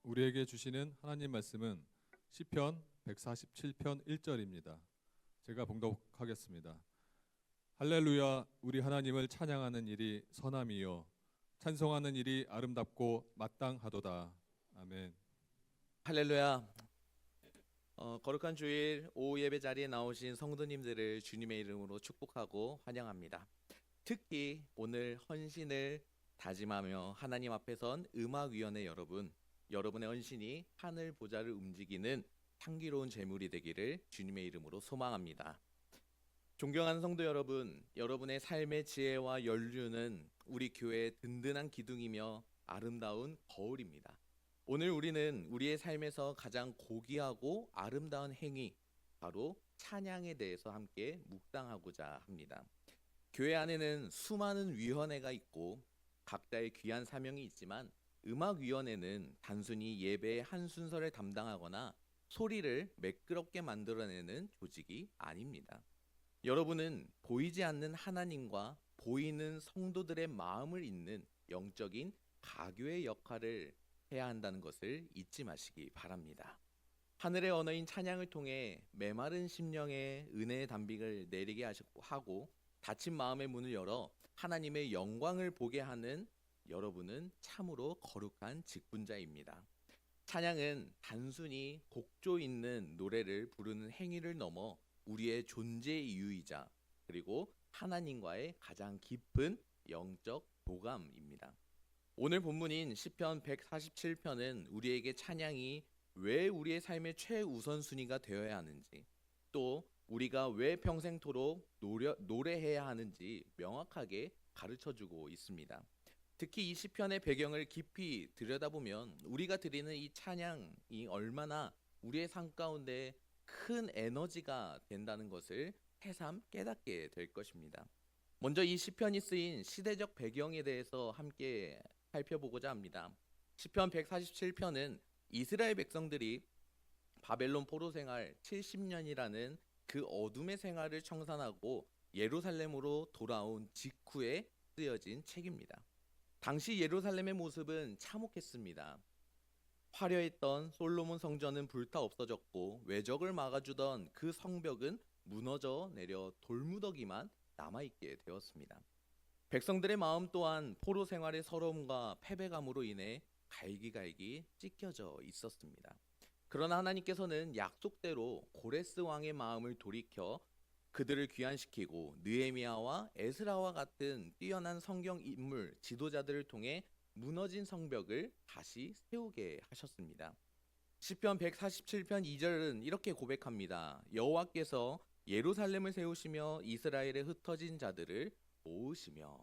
우리에게 주시는 하나님 말씀은 시편 147편 1절입니다. 제가 봉독하겠습니다. 할렐루야, 우리 하나님을 찬양하는 일이 선함이요 찬송하는 일이 아름답고 마땅하도다. 아멘. 할렐루야. 거룩한 주일 오후 예배 자리에 나오신 성도님들을 주님의 이름으로 축복하고 환영합니다. 특히 오늘 헌신을 다짐하며 하나님 앞에 선 음악위원회 여러분, 여러분의 헌신이 하늘 보좌를 움직이는 향기로운 제물이 되기를 주님의 이름으로 소망합니다. 존경하는 성도 여러분, 여러분의 삶의 지혜와 연륜은 우리 교회의 든든한 기둥이며 아름다운 거울입니다. 오늘 우리는 우리의 삶에서 가장 고귀하고 아름다운 행위, 바로 찬양에 대해서 함께 묵상하고자 합니다. 교회 안에는 수많은 위원회가 있고 각자의 귀한 사명이 있지만 음악위원회는 단순히 예배의 한 순서를 담당하거나 소리를 매끄럽게 만들어내는 조직이 아닙니다. 여러분은 보이지 않는 하나님과 보이는 성도들의 마음을 잇는 영적인 가교의 역할을 해야 한다는 것을 잊지 마시기 바랍니다. 하늘의 언어인 찬양을 통해 메마른 심령에 은혜의 담비를 내리게 하고 닫힌 마음의 문을 열어 하나님의 영광을 보게 하는 여러분은 참으로 거룩한 직분자입니다. 찬양은 단순히 곡조 있는 노래를 부르는 행위를 넘어 우리의 존재의 이유이자 그리고 하나님과의 가장 깊은 영적 교감입니다. 오늘 본문인 시편 147편은 우리에게 찬양이 왜 우리의 삶의 최우선순위가 되어야 하는지, 또 우리가 왜 평생토록 노래해야 하는지 명확하게 가르쳐주고 있습니다. 특히 이 시편의 배경을 깊이 들여다보면 우리가 드리는 이 찬양이 얼마나 우리의 삶 가운데 큰 에너지가 된다는 것을 새삼 깨닫게 될 것입니다. 먼저 이 시편이 쓰인 시대적 배경에 대해서 함께 살펴보고자 합니다. 시편 147편은 이스라엘 백성들이 바벨론 포로 생활 70년이라는 그 어둠의 생활을 청산하고 예루살렘으로 돌아온 직후에 쓰여진 책입니다. 당시 예루살렘의 모습은 참혹했습니다. 화려했던 솔로몬 성전은 불타 없어졌고 외적을 막아주던 그 성벽은 무너져 내려 돌무더기만 남아있게 되었습니다. 백성들의 마음 또한 포로 생활의 서러움과 패배감으로 인해 갈기갈기 찢겨져 있었습니다. 그러나 하나님께서는 약속대로 고레스 왕의 마음을 돌이켜 그들을 귀환시키고 느헤미야와 에스라와 같은 뛰어난 성경 인물 지도자들을 통해 무너진 성벽을 다시 세우게 하셨습니다. 시편 147편 2절은 이렇게 고백합니다. 여호와께서 예루살렘을 세우시며 이스라엘의 흩어진 자들을 모으시며.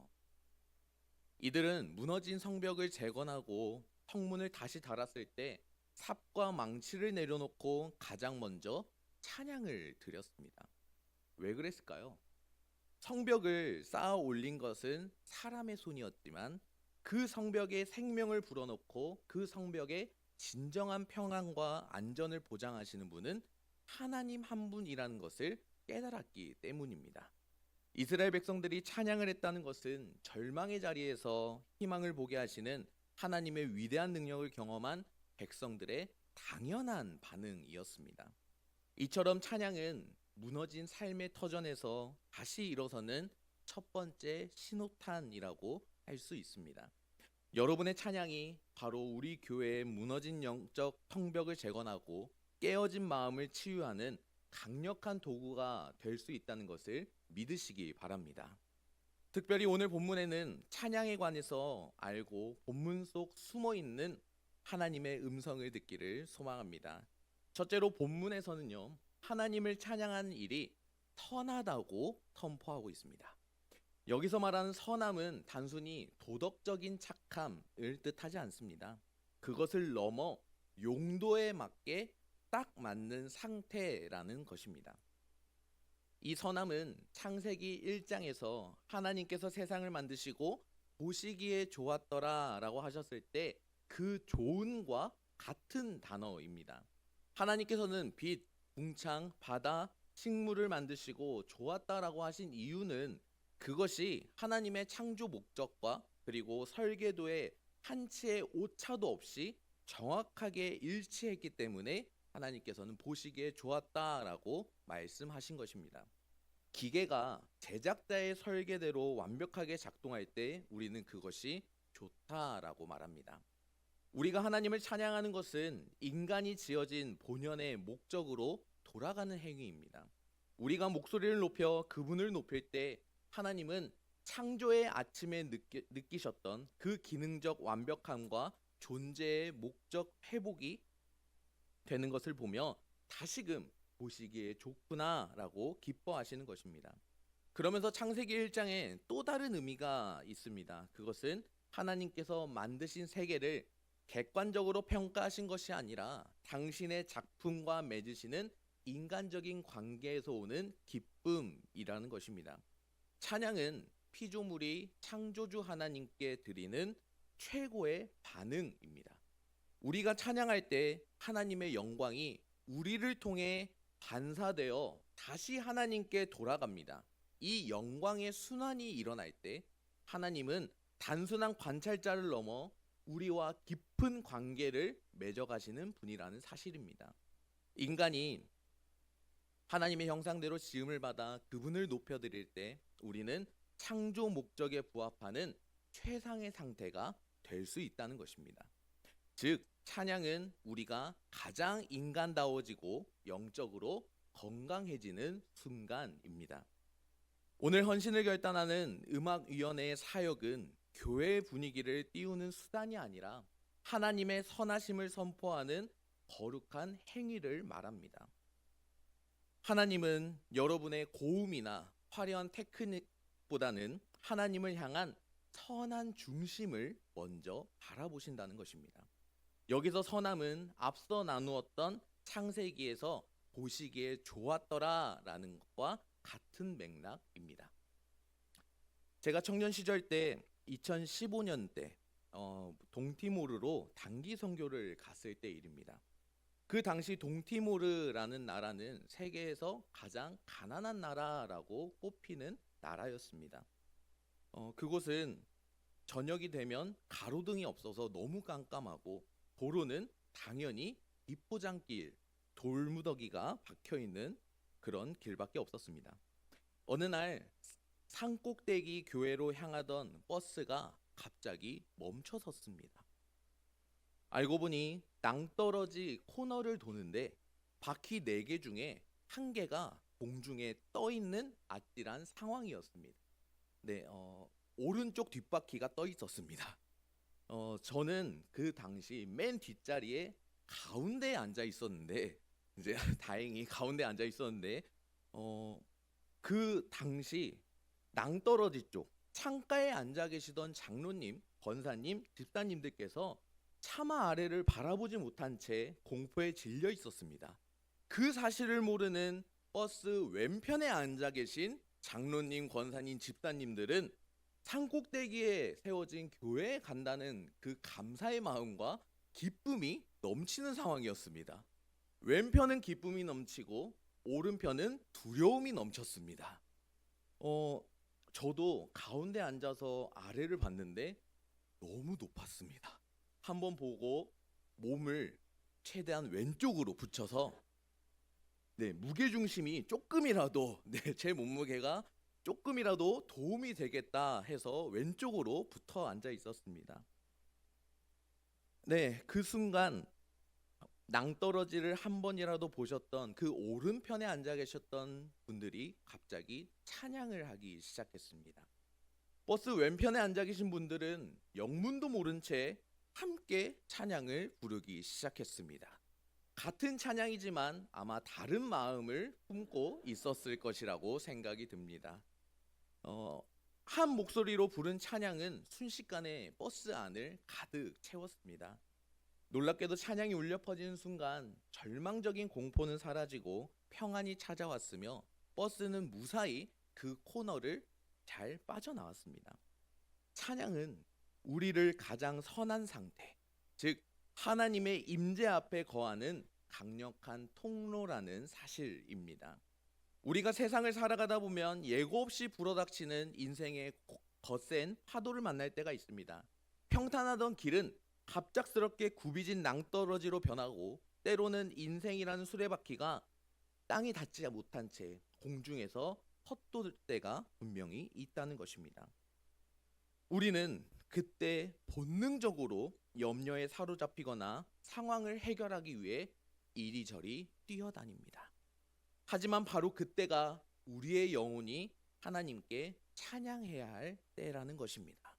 이들은 무너진 성벽을 재건하고 성문을 다시 달았을 때 삽과 망치를 내려놓고 가장 먼저 찬양을 드렸습니다. 왜 그랬을까요? 성벽을 쌓아 올린 것은 사람의 손이었지만 그 성벽에 생명을 불어넣고 그 성벽에 진정한 평안과 안전을 보장하시는 분은 하나님 한 분이라는 것을 깨달았기 때문입니다. 이스라엘 백성들이 찬양을 했다는 것은 절망의 자리에서 희망을 보게 하시는 하나님의 위대한 능력을 경험한 백성들의 당연한 반응이었습니다. 이처럼 찬양은 무너진 삶의 터전에서 다시 일어서는 첫 번째 신호탄이라고 할 수 있습니다. 여러분의 찬양이 바로 우리 교회의 무너진 영적 성벽을 재건하고 깨어진 마음을 치유하는 강력한 도구가 될 수 있다는 것을 믿으시기 바랍니다. 특별히 오늘 본문에는 찬양에 관해서 알고 본문 속 숨어있는 하나님의 음성을 듣기를 소망합니다. 첫째로 본문에서는요, 하나님을 찬양하는 일이 선하다고 선포하고 있습니다. 여기서 말하는 선함은 단순히 도덕적인 착함을 뜻하지 않습니다. 그것을 넘어 용도에 맞게 딱 맞는 상태라는 것입니다. 이 선함은 창세기 1장에서 하나님께서 세상을 만드시고 보시기에 좋았더라 라고 하셨을 때 그 좋은과 같은 단어입니다. 하나님께서는 빛, 궁창, 바다, 식물을 만드시고 좋았다라고 하신 이유는 그것이 하나님의 창조 목적과 그리고 설계도에 한치의 오차도 없이 정확하게 일치했기 때문에 하나님께서는 보시기에 좋았다라고 말씀하신 것입니다. 기계가 제작자의 설계대로 완벽하게 작동할 때 우리는 그것이 좋다라고 말합니다. 우리가 하나님을 찬양하는 것은 인간이 지어진 본연의 목적으로 돌아가는 행위입니다. 우리가 목소리를 높여 그분을 높일 때 하나님은 창조의 아침에 느끼셨던 그 기능적 완벽함과 존재의 목적 회복이 되는 것을 보며 다시금 보시기에 좋구나라고 기뻐하시는 것입니다. 그러면서 창세기 1장에 또 다른 의미가 있습니다. 그것은 하나님께서 만드신 세계를 객관적으로 평가하신 것이 아니라 당신의 작품과 맺으시는 인간적인 관계에서 오는 기쁨이라는 것입니다. 찬양은 피조물이 창조주 하나님께 드리는 최고의 반응입니다. 우리가 찬양할 때 하나님의 영광이 우리를 통해 반사되어 다시 하나님께 돌아갑니다. 이 영광의 순환이 일어날 때 하나님은 단순한 관찰자를 넘어 우리와 깊은 관계를 맺어가시는 분이라는 사실입니다. 인간이 하나님의 형상대로 지음을 받아 그분을 높여드릴 때 우리는 창조 목적에 부합하는 최상의 상태가 될 수 있다는 것입니다. 즉 찬양은 우리가 가장 인간다워지고 영적으로 건강해지는 순간입니다. 오늘 헌신을 결단하는 음악위원회의 사역은 교회의 분위기를 띄우는 수단이 아니라 하나님의 선하심을 선포하는 거룩한 행위를 말합니다. 하나님은 여러분의 고음이나 화려한 테크닉보다는 하나님을 향한 선한 중심을 먼저 바라보신다는 것입니다. 여기서 선함은 앞서 나누었던 창세기에서 보시기에 좋았더라라는 것과 같은 맥락입니다. 제가 청년 시절 때 2015년 때 동티모르로 단기 선교를 갔을 때 일입니다. 그 당시 동티모르라는 나라는 세계에서 가장 가난한 나라라고 꼽히는 나라였습니다. 그곳은 저녁이 되면 가로등이 없어서 너무 깜깜하고 도로는 당연히 비포장길, 돌무더기가 박혀있는 그런 길밖에 없었습니다. 어느 날 산꼭대기 교회로 향하던 버스가 갑자기 멈춰 섰습니다. 알고 보니 낭떠러지 코너를 도는데 바퀴 4개 중에 1개가 공중에 떠 있는 아찔한 상황이었습니다. 네, 오른쪽 뒷바퀴가 떠 있었습니다. 저는 그 당시 맨 뒷자리에 가운데에 앉아 있었는데 이제 다행히 가운데 앉아 있었는데 그 당시 낭떠러지 쪽 창가에 앉아 계시던 장로님, 권사님, 집사님들께서 차마 아래를 바라보지 못한 채 공포에 질려 있었습니다. 그 사실을 모르는 버스 왼편에 앉아 계신 장로님, 권사님, 집사님들은 산꼭대기에 세워진 교회에 간다는 그 감사의 마음과 기쁨이 넘치는 상황이었습니다. 왼편은 기쁨이 넘치고 오른편은 두려움이 넘쳤습니다. 저도 가운데 앉아서 아래를 봤는데 너무 높았습니다. 한번 보고 몸을 최대한 왼쪽으로 붙여서 무게중심이 조금이라도 제 몸무게가 조금이라도 도움이 되겠다 해서 왼쪽으로 붙어 앉아 있었습니다. 그 순간 낭떠러지를 한 번이라도 보셨던 그 오른편에 앉아 계셨던 분들이 갑자기 찬양을 하기 시작했습니다. 버스 왼편에 앉아 계신 분들은 영문도 모른 채 함께 찬양을 부르기 시작했습니다. 같은 찬양이지만 아마 다른 마음을 품고 있었을 것이라고 생각이 듭니다. 한 목소리로 부른 찬양은 순식간에 버스 안을 가득 채웠습니다. 놀랍게도 찬양이 울려 퍼지는 순간 절망적인 공포는 사라지고 평안이 찾아왔으며 버스는 무사히 그 코너를 잘 빠져나왔습니다. 찬양은 우리를 가장 선한 상태, 즉 하나님의 임재 앞에 거하는 강력한 통로라는 사실입니다. 우리가 세상을 살아가다 보면 예고 없이 불어닥치는 인생의 거센 파도를 만날 때가 있습니다. 평탄하던 길은 갑작스럽게 굽이진 낭떠러지로 변하고 때로는 인생이라는 수레바퀴가 땅이 닿지 못한 채 공중에서 헛돌 때가 분명히 있다는 것입니다. 우리는 그때 본능적으로 염려에 사로잡히거나 상황을 해결하기 위해 이리저리 뛰어다닙니다. 하지만 바로 그때가 우리의 영혼이 하나님께 찬양해야 할 때라는 것입니다.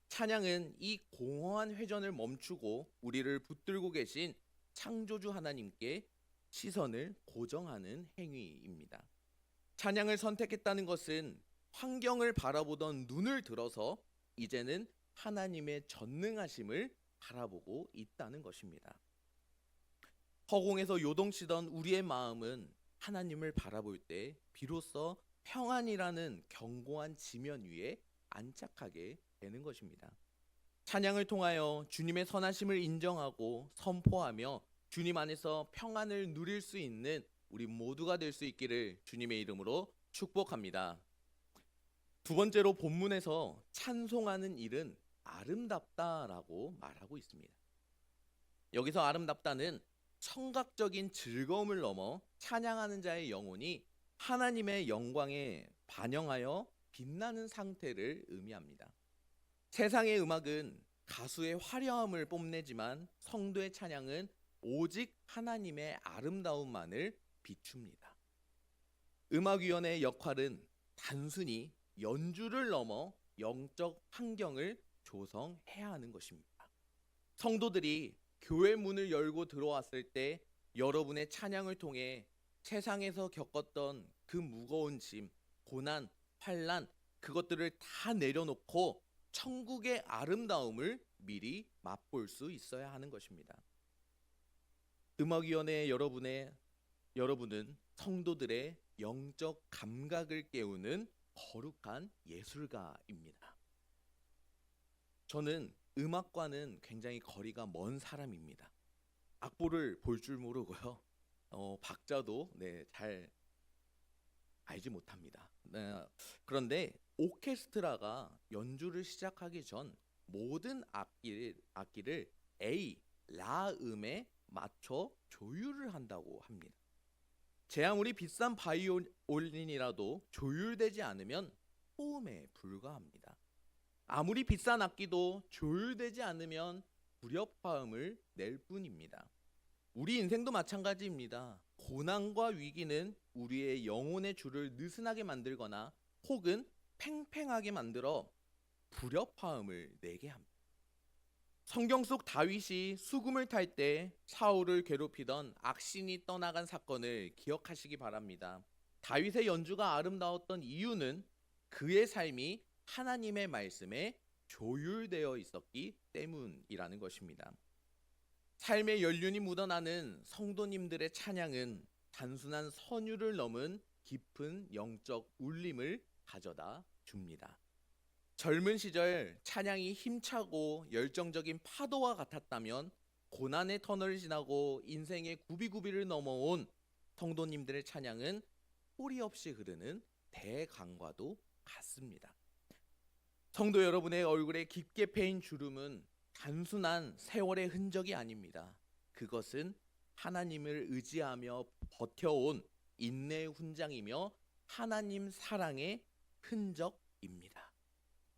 찬양은 이 공허한 회전을 멈추고 우리를 붙들고 계신 창조주 하나님께 시선을 고정하는 행위입니다. 찬양을 선택했다는 것은 환경을 바라보던 눈을 들어서 이제는 하나님의 전능하심을 바라보고 있다는 것입니다. 허공에서 요동치던 우리의 마음은 하나님을 바라볼 때 비로소 평안이라는 견고한 지면 위에 안착하게 되는 것입니다. 찬양을 통하여 주님의 선하심을 인정하고 선포하며 주님 안에서 평안을 누릴 수 있는 우리 모두가 될 수 있기를 주님의 이름으로 축복합니다. 두 번째로 본문에서 찬송하는 일은 아름답다라고 말하고 있습니다. 여기서 아름답다는 청각적인 즐거움을 넘어 찬양하는 자의 영혼이 하나님의 영광에 반영하여 빛나는 상태를 의미합니다. 세상의 음악은 가수의 화려함을 뽐내지만 성도의 찬양은 오직 하나님의 아름다움만을 비춥니다. 음악위원회의 역할은 단순히 연주를 넘어 영적 환경을 조성해야 하는 것입니다. 성도들이 교회 문을 열고 들어왔을 때 여러분의 찬양을 통해 세상에서 겪었던 그 무거운 짐, 고난, 환난 그것들을 다 내려놓고 천국의 아름다움을 미리 맛볼 수 있어야 하는 것입니다. 음악위원회 여러분은 성도들의 영적 감각을 깨우는 거룩한 예술가입니다. 저는 음악과는 굉장히 거리가 먼 사람입니다. 악보를 볼 줄 모르고요. 박자도 잘 알지 못합니다. 그런데 오케스트라가 연주를 시작하기 전 모든 악기를 A, 라 음에 맞춰 조율을 한다고 합니다. 제 아무리 비싼 바이올린이라도 조율되지 않으면 소음에 불과합니다. 아무리 비싼 악기도 조율되지 않으면 불협화음을 낼 뿐입니다. 우리 인생도 마찬가지입니다. 고난과 위기는 우리의 영혼의 줄을 느슨하게 만들거나 혹은 팽팽하게 만들어 불협화음을 내게 합니다. 성경 속 다윗이 수금을 탈 때 사울을 괴롭히던 악신이 떠나간 사건을 기억하시기 바랍니다. 다윗의 연주가 아름다웠던 이유는 그의 삶이 하나님의 말씀에 조율되어 있었기 때문이라는 것입니다. 삶의 연륜이 묻어나는 성도님들의 찬양은 단순한 선율을 넘은 깊은 영적 울림을 가져다 줍니다. 젊은 시절 찬양이 힘차고 열정적인 파도와 같았다면 고난의 터널을 지나고 인생의 구비구비를 넘어온 성도님들의 찬양은 소리 없이 흐르는 대강과도 같습니다. 성도 여러분의 얼굴에 깊게 패인 주름은 단순한 세월의 흔적이 아닙니다. 그것은 하나님을 의지하며 버텨온 인내의 훈장이며 하나님 사랑의 흔적입니다.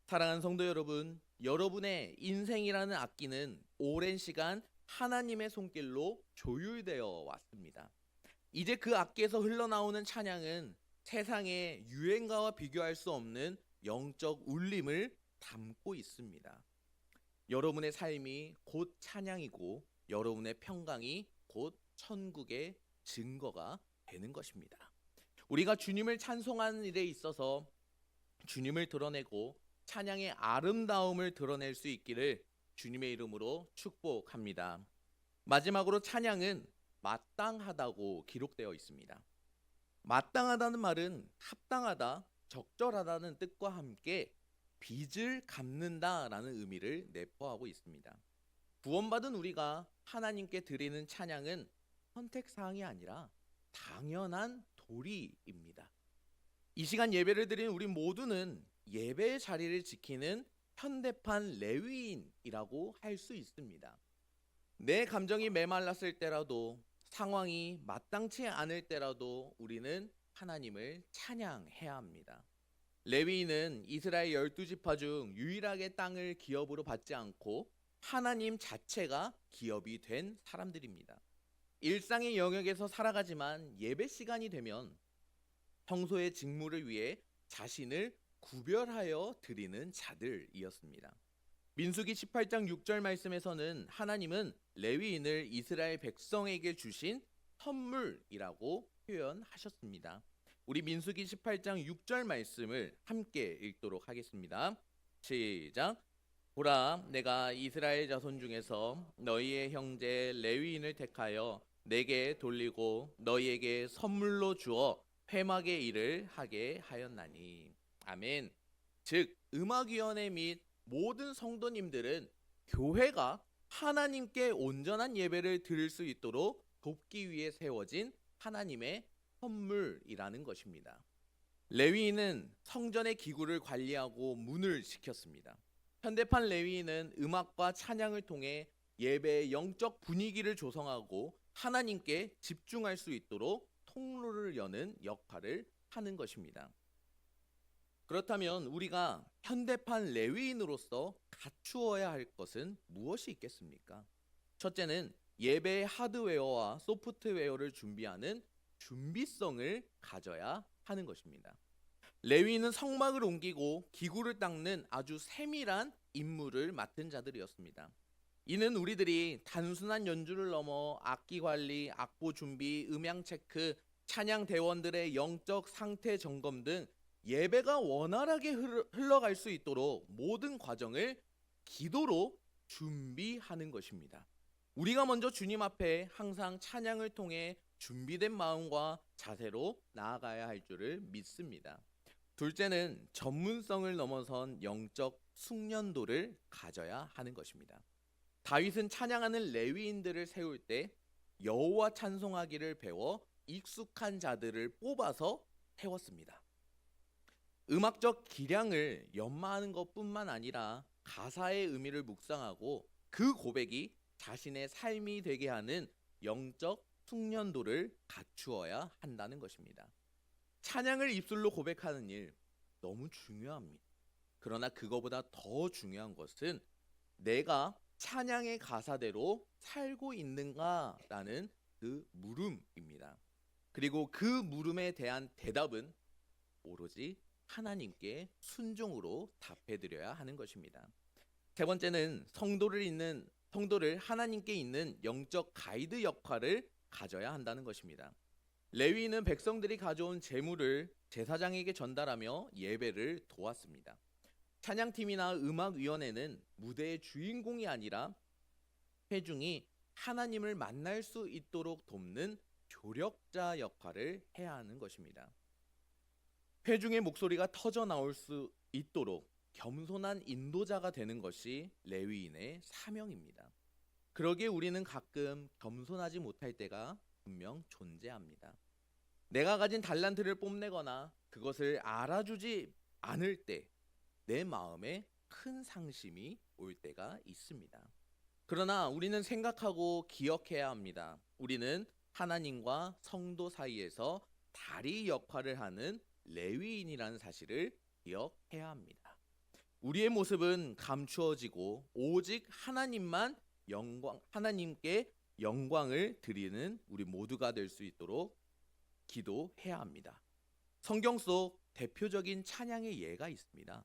사랑하는 성도 여러분, 여러분의 인생이라는 악기는 오랜 시간 하나님의 손길로 조율되어 왔습니다. 이제 그 악기에서 흘러나오는 찬양은 세상의 유행가와 비교할 수 없는 영적 울림을 담고 있습니다. 여러분의 삶이 곧 찬양이고 여러분의 평강이 곧 천국의 증거가 되는 것입니다. 우리가 주님을 찬송하는 일에 있어서 주님을 드러내고 찬양의 아름다움을 드러낼 수 있기를 주님의 이름으로 축복합니다. 마지막으로 찬양은 마땅하다고 기록되어 있습니다. 마땅하다는 말은 합당하다, 적절하다는 뜻과 함께 빚을 갚는다라는 의미를 내포하고 있습니다. 구원받은 우리가 하나님께 드리는 찬양은 선택사항이 아니라 당연한 도리입니다. 이 시간 예배를 드리는 우리 모두는 예배의 자리를 지키는 현대판 레위인이라고 할 수 있습니다. 내 감정이 메말랐을 때라도, 상황이 마땅치 않을 때라도 우리는 하나님을 찬양해야 합니다. 레위인은 이스라엘 12지파 중 유일하게 땅을 기업으로 받지 않고 하나님 자체가 기업이 된 사람들입니다. 일상의 영역에서 살아가지만 예배 시간이 되면 평소의 직무를 위해 자신을 구별하여 드리는 자들이었습니다. 민수기 18장 6절 말씀에서는 하나님은 레위인을 이스라엘 백성에게 주신 선물이라고 표현하셨습니다. 우리 민수기 18장 6절 말씀을 함께 읽도록 하겠습니다. 시작. 보라, 내가 이스라엘 자손 중에서 너희의 형제 레위인을 택하여 내게 돌리고 너희에게 선물로 주어 회막의 일을 하게 하였나니. 아멘. 즉 음악위원회 및 모든 성도님들은 교회가 하나님께 온전한 예배를 드릴 수 있도록 돕기 위해 세워진 하나님의 선물이라는 것입니다. 레위인은 성전의 기구를 관리하고 문을 지켰습니다. 현대판 레위인은 음악과 찬양을 통해 예배의 영적 분위기를 조성하고 하나님께 집중할 수 있도록 통로를 여는 역할을 하는 것입니다. 그렇다면 우리가 현대판 레위인으로서 갖추어야 할 것은 무엇이 있겠습니까? 첫째는 예배의 하드웨어와 소프트웨어를 준비하는 준비성을 가져야 하는 것입니다. 레위인은 성막을 옮기고 기구를 닦는 아주 세밀한 임무를 맡은 자들이었습니다. 이는 우리들이 단순한 연주를 넘어 악기 관리, 악보 준비, 음향 체크, 찬양 대원들의 영적 상태 점검 등 예배가 원활하게 흘러갈 수 있도록 모든 과정을 기도로 준비하는 것입니다. 우리가 먼저 주님 앞에 항상 찬양을 통해 준비된 마음과 자세로 나아가야 할 줄을 믿습니다. 둘째는 전문성을 넘어선 영적 숙련도를 가져야 하는 것입니다. 다윗은 찬양하는 레위인들을 세울 때 여호와 찬송하기를 배워 익숙한 자들을 뽑아서 세웠습니다. 음악적 기량을 연마하는 것뿐만 아니라 가사의 의미를 묵상하고 그 고백이 자신의 삶이 되게 하는 영적 숙련도를 갖추어야 한다는 것입니다. 찬양을 입술로 고백하는 일 너무 중요합니다. 그러나 그거보다 더 중요한 것은 내가 찬양의 가사대로 살고 있는가라는 그 물음입니다. 그리고 그 물음에 대한 대답은 오로지 하나님께 순종으로 답해드려야 하는 것입니다. 세 번째는 성도를 하나님께 있는 영적 가이드 역할을 가져야 한다는 것입니다. 레위인은 백성들이 가져온 제물을 제사장에게 전달하며 예배를 도왔습니다. 찬양팀이나 음악위원회는 무대의 주인공이 아니라 회중이 하나님을 만날 수 있도록 돕는 조력자 역할을 해야 하는 것입니다. 회중의 목소리가 터져 나올 수 있도록 겸손한 인도자가 되는 것이 레위인의 사명입니다. 그러기에 우리는 가끔 겸손하지 못할 때가 분명 존재합니다. 내가 가진 달란트를 뽐내거나 그것을 알아주지 않을 때 내 마음에 큰 상심이 올 때가 있습니다. 그러나 우리는 생각하고 기억해야 합니다. 우리는 하나님과 성도 사이에서 다리 역할을 하는 레위인이라는 사실을 기억해야 합니다. 우리의 모습은 감추어지고 오직 하나님께 영광을 드리는 우리 모두가 될 수 있도록 기도해야 합니다. 성경 속 대표적인 찬양의 예가 있습니다.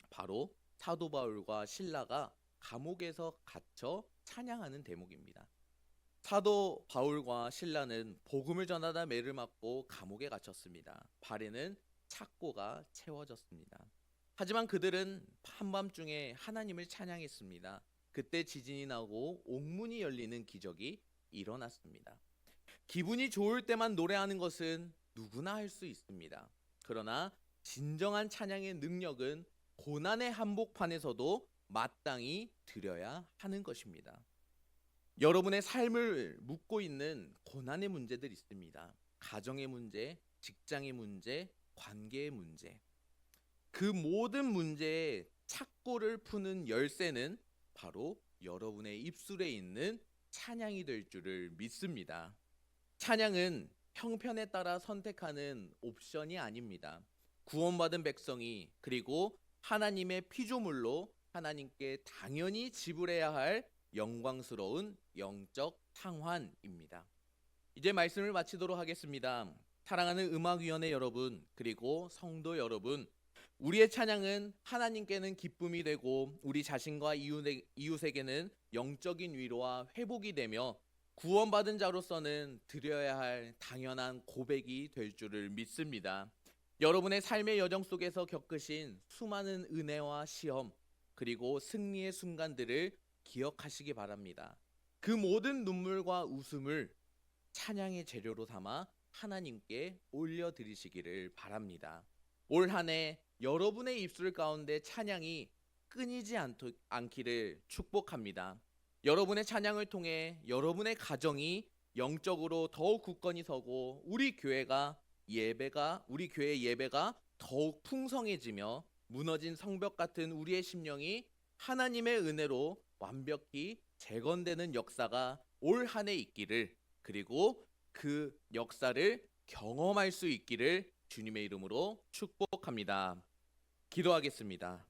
바로 사도 바울과 실라가 감옥에서 갇혀 찬양하는 대목입니다. 사도 바울과 실라는 복음을 전하다 매를 맞고 감옥에 갇혔습니다. 발에는 착고가 채워졌습니다. 하지만 그들은 한밤중에 하나님을 찬양했습니다. 그때 지진이 나고 옥문이 열리는 기적이 일어났습니다. 기분이 좋을 때만 노래하는 것은 누구나 할 수 있습니다. 그러나 진정한 찬양의 능력은 고난의 한복판에서도 마땅히 드려야 하는 것입니다. 여러분의 삶을 묻고 있는 고난의 문제들 있습니다. 가정의 문제, 직장의 문제, 관계의 문제. 그 모든 문제에 착고를 푸는 열쇠는 바로 여러분의 입술에 있는 찬양이 될 줄을 믿습니다. 찬양은 형편에 따라 선택하는 옵션이 아닙니다. 구원받은 백성이 그리고 하나님의 피조물로 하나님께 당연히 지불해야 할 영광스러운 영적 상환입니다. 이제 말씀을 마치도록 하겠습니다. 사랑하는 음악위원회 여러분, 그리고 성도 여러분, 우리의 찬양은 하나님께는 기쁨이 되고 우리 자신과 이웃에게는 영적인 위로와 회복이 되며 구원받은 자로서는 드려야 할 당연한 고백이 될 줄을 믿습니다. 여러분의 삶의 여정 속에서 겪으신 수많은 은혜와 시험, 그리고 승리의 순간들을 기억하시기 바랍니다. 그 모든 눈물과 웃음을 찬양의 재료로 삼아 하나님께 올려드리시기를 바랍니다. 올 한 해 여러분의 입술 가운데 찬양이 끊이지 않기를 축복합니다. 여러분의 찬양을 통해 여러분의 가정이 영적으로 더욱 굳건히 서고 우리 교회 예배가 더욱 풍성해지며 무너진 성벽 같은 우리의 심령이 하나님의 은혜로 완벽히 재건되는 역사가 올 한 해 있기를, 그리고 그 역사를 경험할 수 있기를 주님의 이름으로 축복합니다. 기도하겠습니다.